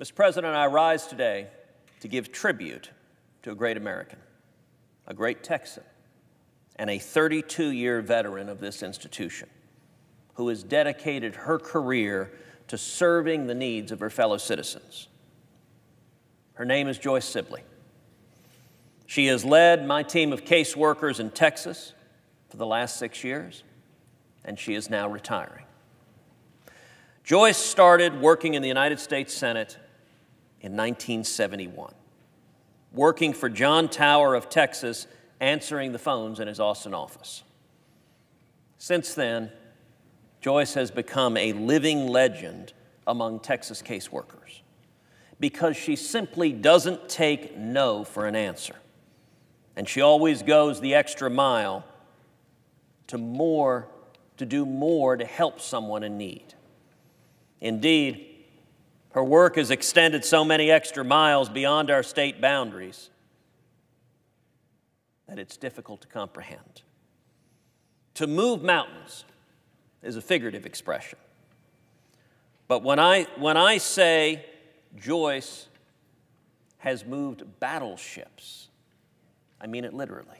Mr. President, I rise today to give tribute to a great American, a great Texan, and a 32-year veteran of this institution who has dedicated her career to serving the needs of her fellow citizens. Her name is Joyce Sibley. She has led my team of caseworkers in Texas for the last 6 years, and she is now retiring. Joyce started working in the United States Senate in 1971, working for John Tower of Texas, answering the phones in his Austin office. Since then, Joyce has become a living legend among Texas caseworkers because she simply doesn't take no for an answer. And she always goes the extra mile to do more to help someone in need. Indeed, her work has extended so many extra miles beyond our state boundaries that it's difficult to comprehend. To move mountains is a figurative expression. But when I say Joyce has moved battleships, I mean it literally.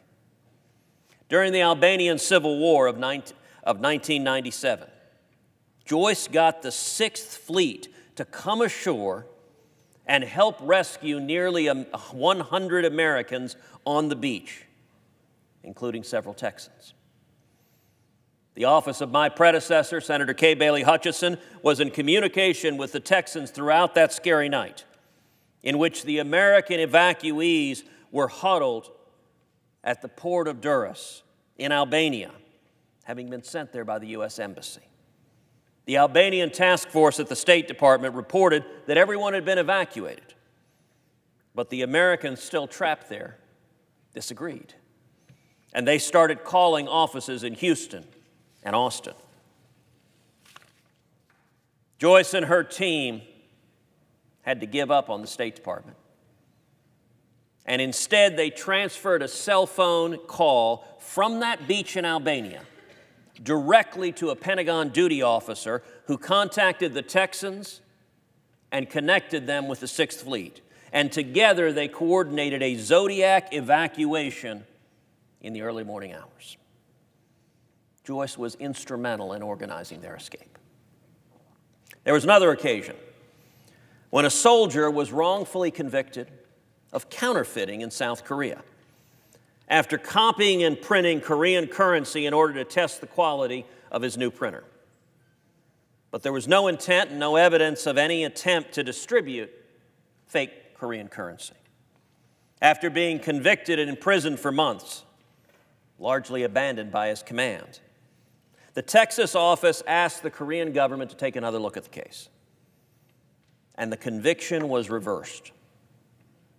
During the Albanian Civil War of 1997, Joyce got the 6th Fleet to come ashore and help rescue nearly 100 Americans on the beach, including several Texans. The office of my predecessor, Senator Kay Bailey Hutchison, was in communication with the Texans throughout that scary night, in which the American evacuees were huddled at the port of Durrës in Albania, having been sent there by the U.S. Embassy. The Albanian task force at the State Department reported that everyone had been evacuated, but the Americans still trapped there disagreed, and they started calling offices in Houston and Austin. Joyce and her team had to give up on the State Department, and instead they transferred a cell phone call from that beach in Albania directly to a Pentagon duty officer who contacted the Texans and connected them with the 6th Fleet. And together they coordinated a Zodiac evacuation in the early morning hours. Joyce was instrumental in organizing their escape. There was another occasion when a soldier was wrongfully convicted of counterfeiting in South Korea after copying and printing Korean currency in order to test the quality of his new printer. But there was no intent and no evidence of any attempt to distribute fake Korean currency. After being convicted and imprisoned for months, largely abandoned by his command, the Texas office asked the Korean government to take another look at the case. And the conviction was reversed.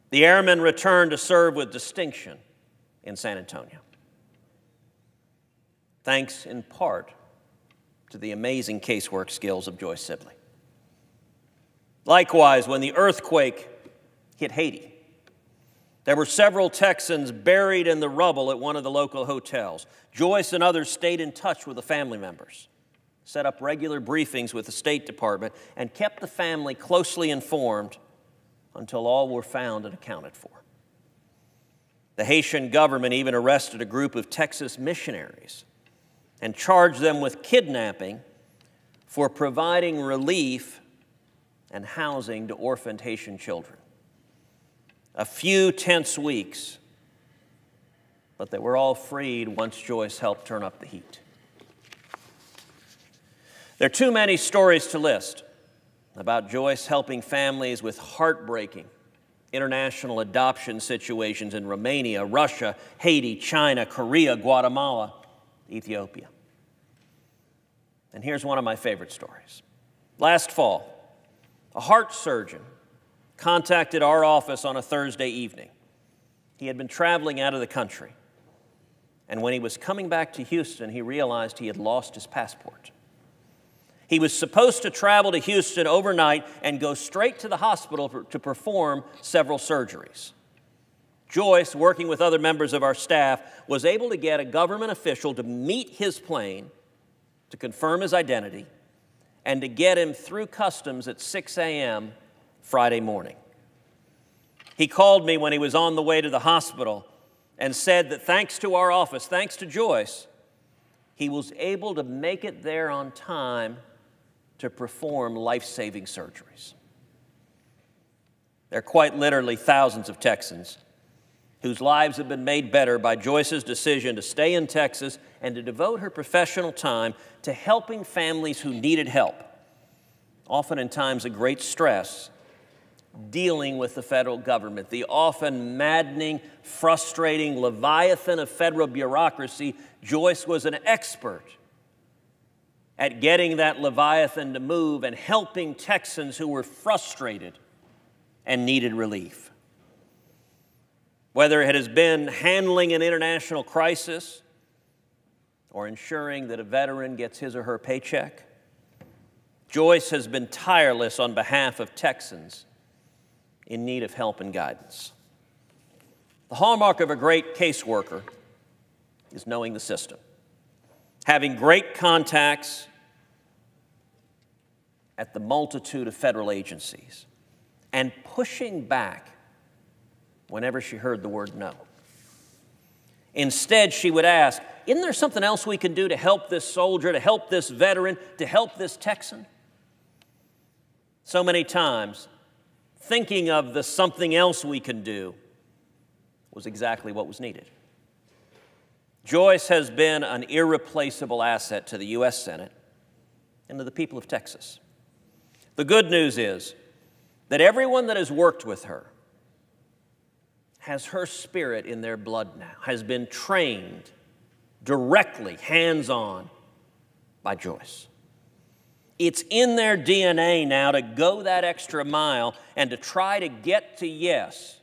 The airman returned to serve with distinction in San Antonio, thanks in part to the amazing casework skills of Joyce Sibley. Likewise, when the earthquake hit Haiti, there were several Texans buried in the rubble at one of the local hotels. Joyce and others stayed in touch with the family members, set up regular briefings with the State Department, and kept the family closely informed until all were found and accounted for. The Haitian government even arrested a group of Texas missionaries and charged them with kidnapping for providing relief and housing to orphaned Haitian children. A few tense weeks, but they were all freed once Joyce helped turn up the heat. There are too many stories to list about Joyce helping families with heartbreaking international adoption situations in Romania, Russia, Haiti, China, Korea, Guatemala, Ethiopia. And here's one of my favorite stories. Last fall, a heart surgeon contacted our office on a Thursday evening. He had been traveling out of the country, and when he was coming back to Houston, he realized he had lost his passport. He was supposed to travel to Houston overnight and go straight to the hospital to perform several surgeries. Joyce, working with other members of our staff, was able to get a government official to meet his plane, to confirm his identity, and to get him through customs at 6 a.m. Friday morning. He called me when he was on the way to the hospital and said that thanks to our office, thanks to Joyce, he was able to make it there on time to perform life-saving surgeries. There are quite literally thousands of Texans whose lives have been made better by Joyce's decision to stay in Texas and to devote her professional time to helping families who needed help, often in times of great stress, dealing with the federal government, the often maddening, frustrating leviathan of federal bureaucracy. Joyce was an expert at getting that leviathan to move and helping Texans who were frustrated and needed relief. Whether it has been handling an international crisis or ensuring that a veteran gets his or her paycheck, Joyce has been tireless on behalf of Texans in need of help and guidance. The hallmark of a great caseworker is knowing the system, having great contacts at the multitude of federal agencies, and pushing back whenever she heard the word no. Instead, she would ask, isn't there something else we can do to help this soldier, to help this veteran, to help this Texan? So many times, thinking of the something else we can do was exactly what was needed. Joyce has been an irreplaceable asset to the U.S. Senate and to the people of Texas. The good news is that everyone that has worked with her has her spirit in their blood now, has been trained directly, hands-on, by Joyce. It's in their DNA now to go that extra mile and to try to get to yes,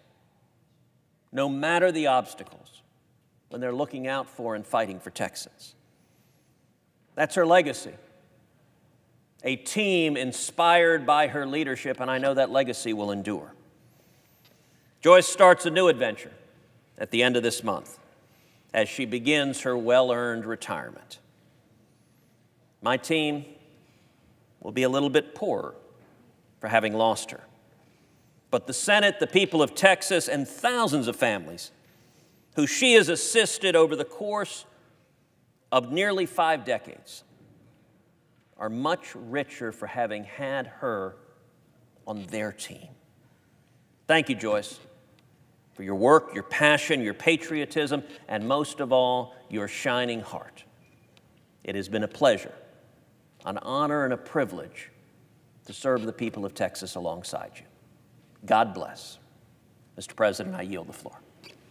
no matter the obstacles, when they're looking out for and fighting for Texans. That's her legacy. A team inspired by her leadership, and I know that legacy will endure. Joyce starts a new adventure at the end of this month as she begins her well-earned retirement. My team will be a little bit poorer for having lost her. But the Senate, the people of Texas, and thousands of families who she has assisted over the course of nearly 5 decades are much richer for having had her on their team. Thank you, Joyce, for your work, your passion, your patriotism, and most of all, your shining heart. It has been a pleasure, an honor, and a privilege to serve the people of Texas alongside you. God bless. Mr. President, I yield the floor.